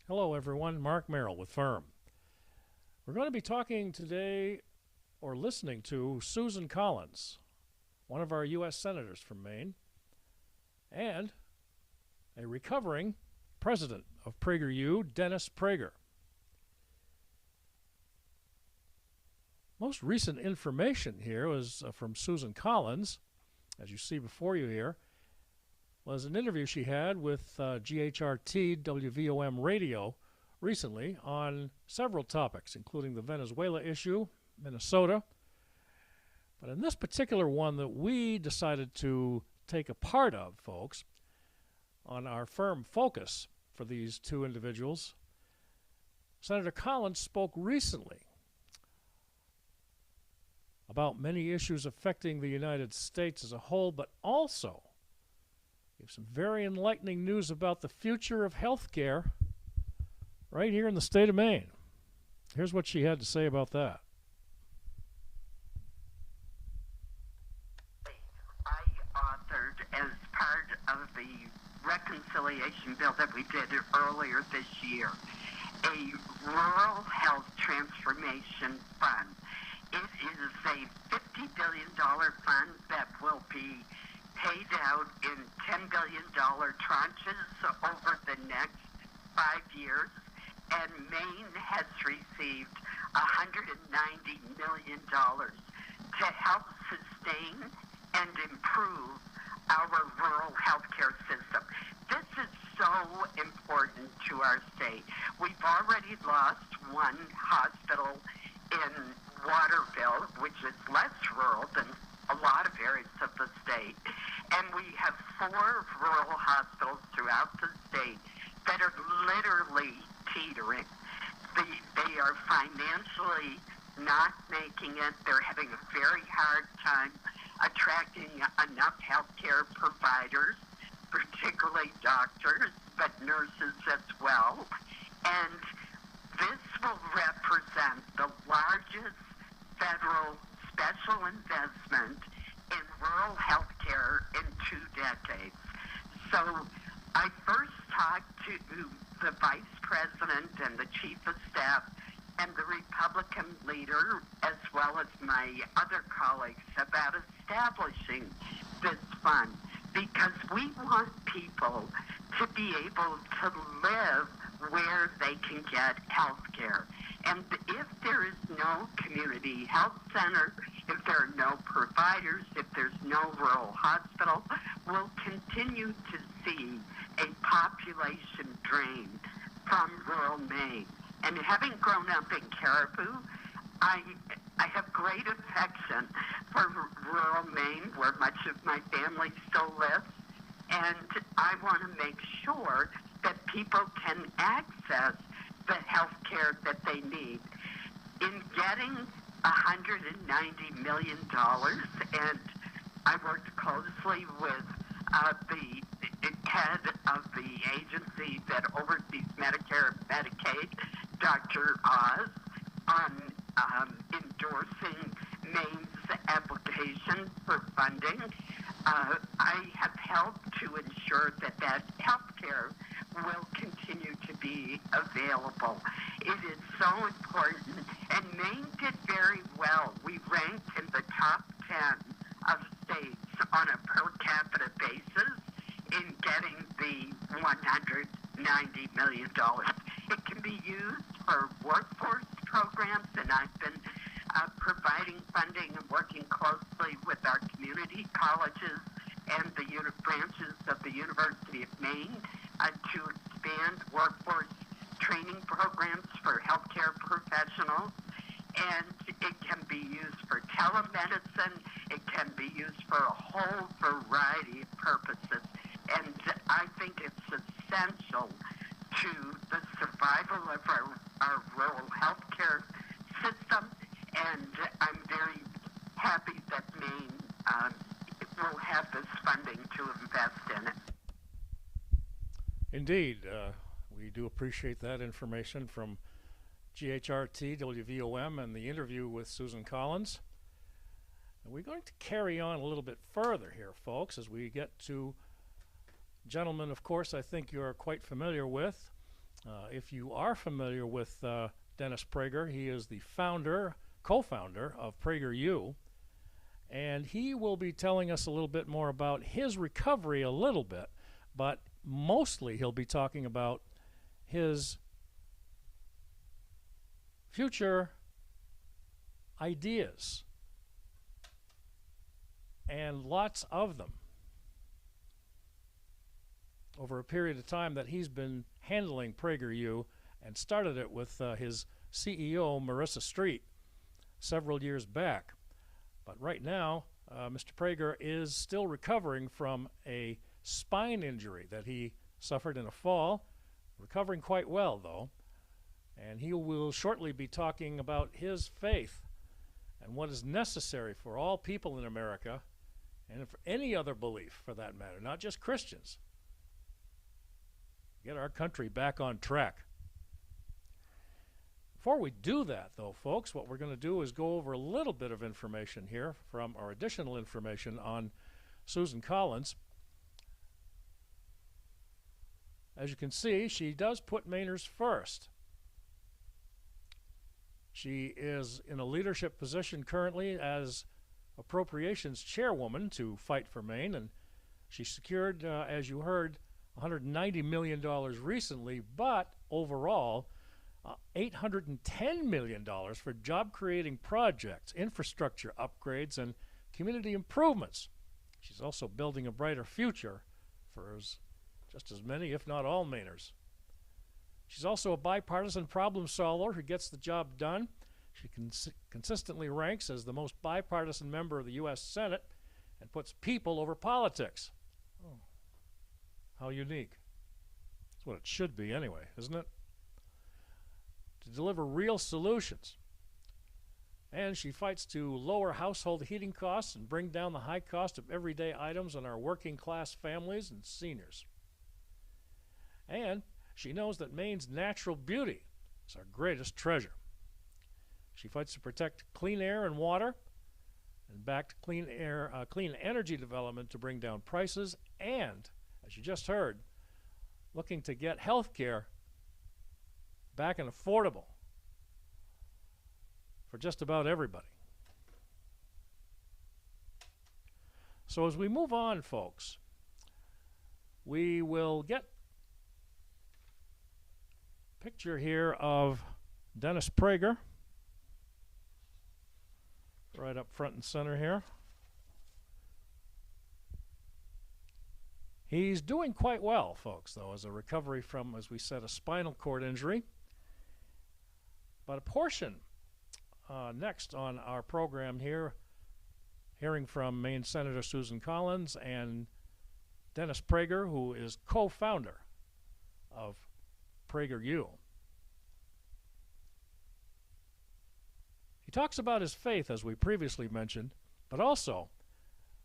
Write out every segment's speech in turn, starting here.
Hello, everyone. Mark Merrill with Firm. We're going to be talking today or listening to Susan Collins, one of our U.S. Senators from Maine, and a recovering president of PragerU, Dennis Prager. Most recent information here was from Susan Collins, as you see before you here, was an interview she had with GHRT WVOM radio recently on several topics, including the Venezuela issue, Minnesota. But in this particular one that we decided to take a part of, folks, on our firm focus for these two individuals, Senator Collins spoke recently about many issues affecting the United States as a whole, but also gave some very enlightening news about the future of health care right here in the state of Maine. Here's what she had to say about that. I authored, as part of the reconciliation bill that we did earlier this year, a rural health transformation fund. It is a $50 billion fund that will be paid out in $10 billion tranches over the next 5 years, and Maine has received $190 million to help sustain and improve our rural healthcare system. This is so important to our state. We've already lost one hospital in Waterville, which is less rural than a lot of areas of the state, and we have 4 rural hospitals throughout the state that are literally teetering. They are financially not making it. They're having a very hard time attracting enough healthcare providers, particularly doctors, but nurses as well. And this will represent the largest federal special investment in rural health care in 2 decades. So I first talked to the vice president and the chief of staff and the Republican leader, as well as my other colleagues, about establishing this fund, because we want people to be able to live where they can get health care. And if there is no community health center, if there are no providers, if there's no rural hospital, we'll continue to see a population drain from rural Maine. And having grown up in Caribou, I have great affection for rural Maine, where much of my family still lives, and I want to make sure that people can access the health care that they need. In getting $190 million, and I worked closely with the head of the agency that oversees Medicare and Medicaid, Dr. Oz, on endorsing Maine's application for funding. I have helped to ensure that health care will continue to be available. It is so important, and Maine did very well. We ranked in the top 10 of states on a per capita basis in getting the $190 million. It can be used for workforce programs, and I've been providing funding and working closely with our community colleges and the branches of the University of Maine to expand workforce training programs for healthcare professionals. And it can be used for telemedicine. It can be used for a whole variety of purposes. And I think it's essential to the survival of our rural healthcare system. And I'm very happy that Maine will have this funding to invest in it. Indeed. We do appreciate that information from GHRT, WVOM, and the interview with Susan Collins. And we're going to carry on a little bit further here, folks, as we get to a gentleman, of course, I think you're quite familiar with, If you are familiar with Dennis Prager, he is the co-founder of PragerU, and he will be telling us a little bit more about his recovery a little bit, but mostly he'll be talking about his future ideas, and lots of them, over a period of time that he's been handling PragerU, and started it with his CEO, Marissa Street, several years back. But right now, Mr. Prager is still recovering from a spine injury that he suffered in a fall, recovering quite well, though. And he will shortly be talking about his faith and what is necessary for all people in America, and for any other belief for that matter, not just Christians, get our country back on track. Before we do that, though, folks, what we're going to do is go over a little bit of information here from our additional information on Susan Collins. As you can see, she does put Mainers first. She is in a leadership position currently as Appropriations Chairwoman to Fight for Maine, and she secured, as you heard, $190 million recently, but overall, $810 million for job-creating projects, infrastructure upgrades, and community improvements. She's also building a brighter future for just as many, if not all, Mainers. She's also a bipartisan problem solver who gets the job done. She consistently ranks as the most bipartisan member of the U.S. Senate and puts people over politics. Oh, how unique. That's what it should be anyway, isn't it? To deliver real solutions. And she fights to lower household heating costs and bring down the high cost of everyday items on our working class families and seniors. And she knows that Maine's natural beauty is our greatest treasure. She fights to protect clean air and water, and backed clean energy development to bring down prices, and, as you just heard, looking to get health care back and affordable for just about everybody. So as we move on, folks, we will get a picture here of Dennis Prager right up front and center here. He's doing quite well, folks, though, as a recovery from, as we said, a spinal cord injury. But a portion next on our program here, hearing from Maine Senator Susan Collins and Dennis Prager, who is co-founder of PragerU. He talks about his faith, as we previously mentioned, but also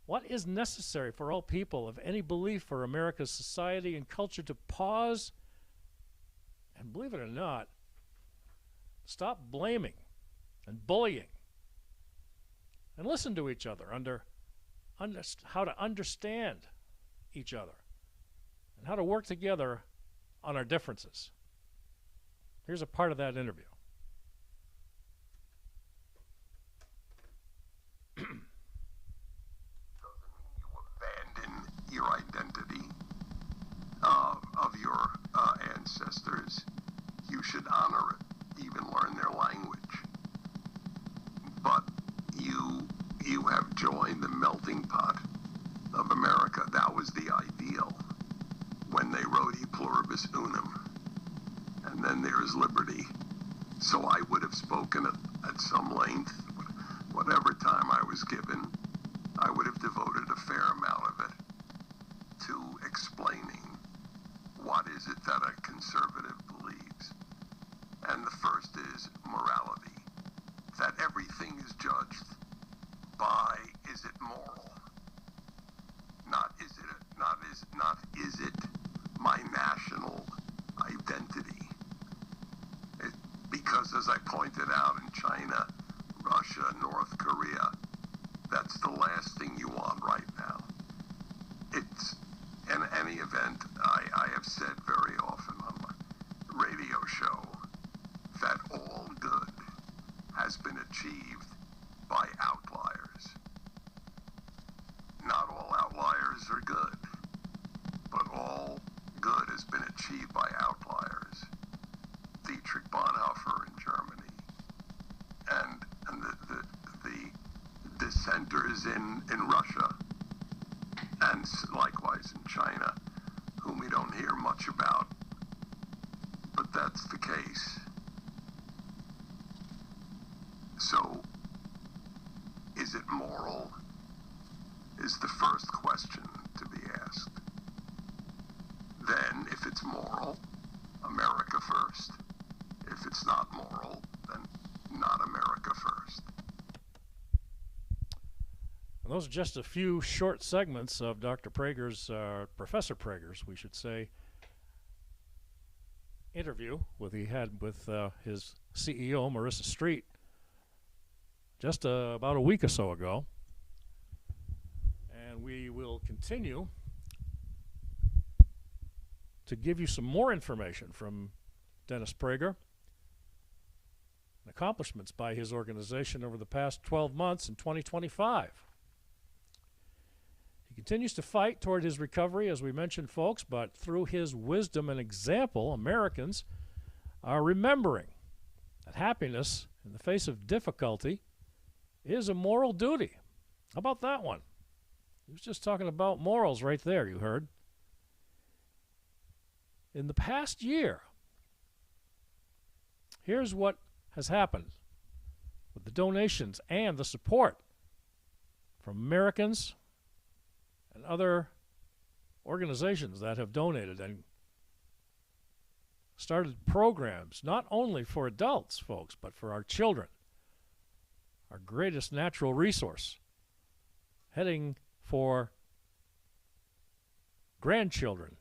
what is necessary for all people of any belief for America's society and culture to pause and, believe it or not, stop blaming and bullying and listen to each other, how to understand each other and how to work together on our differences. Here's a part of that interview. Your identity of your ancestors. You should honor it, even learn their language. But you have joined the melting pot of America. That was the ideal when they wrote E Pluribus Unum. And then there's liberty. So I would have spoken at some length, whatever time I was given. I would have devoted a fair amount of it to explaining what is it that a conservative believes. And the first is morality, that everything is judged by, is it moral? Not is it my national identity? Because as I pointed out, in China, Russia, North Korea, that's the last thing you want right now. It's, in any event, I have said very often on my centers in Russia, and likewise in China, whom we don't hear much about. But that's the case. So, is it moral? Is the first question to be asked. Then, if it's moral, America first. If it's not moral, then not America first. And those are just a few short segments of Dr. Prager's, Professor Prager's, we should say, interview he had with his CEO, Marissa Street, just about a week or so ago. And we will continue to give you some more information from Dennis Prager and accomplishments by his organization over the past 12 months in 2025. He continues to fight toward his recovery, as we mentioned, folks, but through his wisdom and example, Americans are remembering that happiness in the face of difficulty is a moral duty. How about that one? He was just talking about morals right there, you heard. In the past year, here's what has happened with the donations and the support from Americans and other organizations that have donated and started programs not only for adults, folks, but for our children, our greatest natural resource, heading for grandchildren,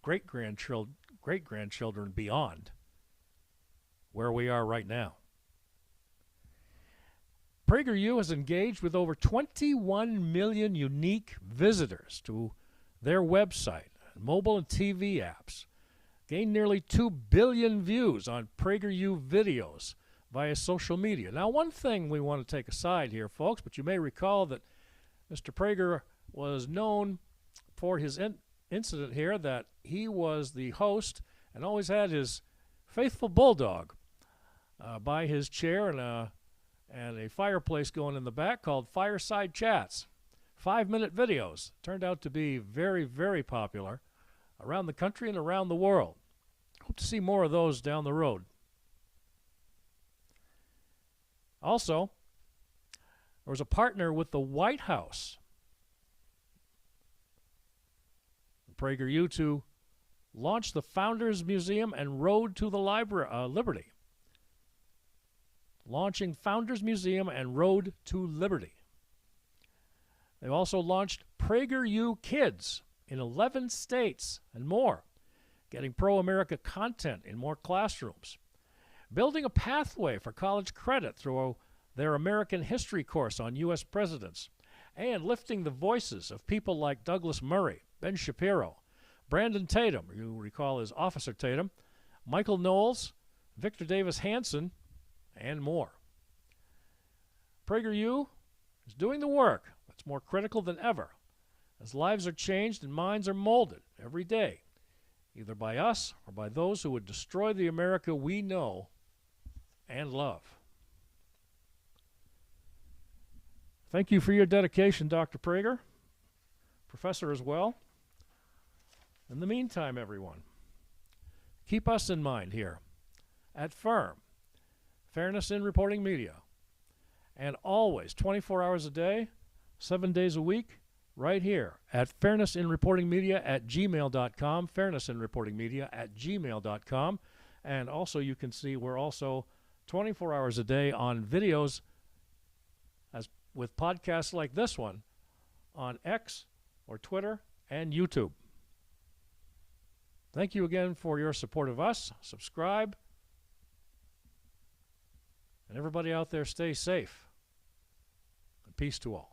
great-grandchildren beyond where we are right now. PragerU has engaged with over 21 million unique visitors to their website, mobile and TV apps, gained nearly 2 billion views on PragerU videos via social media. Now, one thing we want to take aside here, folks, but you may recall that Mr. Prager was known for his incident here that he was the host and always had his faithful bulldog by his chair and a fireplace going in the back called Fireside Chats. 5-minute videos turned out to be very, very popular around the country and around the world. Hope to see more of those down the road. Also, there was a partner with the White House, PragerU, to launch the Founders Museum and Road to the Liberty. Launching Founders Museum and Road to Liberty. They've also launched PragerU Kids in 11 states and more, getting pro-America content in more classrooms, building a pathway for college credit through their American history course on U.S. presidents, and lifting the voices of people like Douglas Murray, Ben Shapiro, Brandon Tatum, you recall as Officer Tatum, Michael Knowles, Victor Davis Hanson, and more. PragerU is doing the work that's more critical than ever, as lives are changed and minds are molded every day, either by us or by those who would destroy the America we know and love. Thank you for your dedication, Dr. Prager, Professor as well. In the meantime, everyone, keep us in mind here at FIRM, Fairness in Reporting Media, and always 24 hours a day, 7 days a week, right here at fairnessinreportingmedia@gmail.com, fairnessinreportingmedia@gmail.com, and also you can see we're also 24 hours a day on videos as with podcasts like this one on X or Twitter and YouTube. Thank you again for your support of us. Subscribe. And everybody out there, stay safe. And peace to all.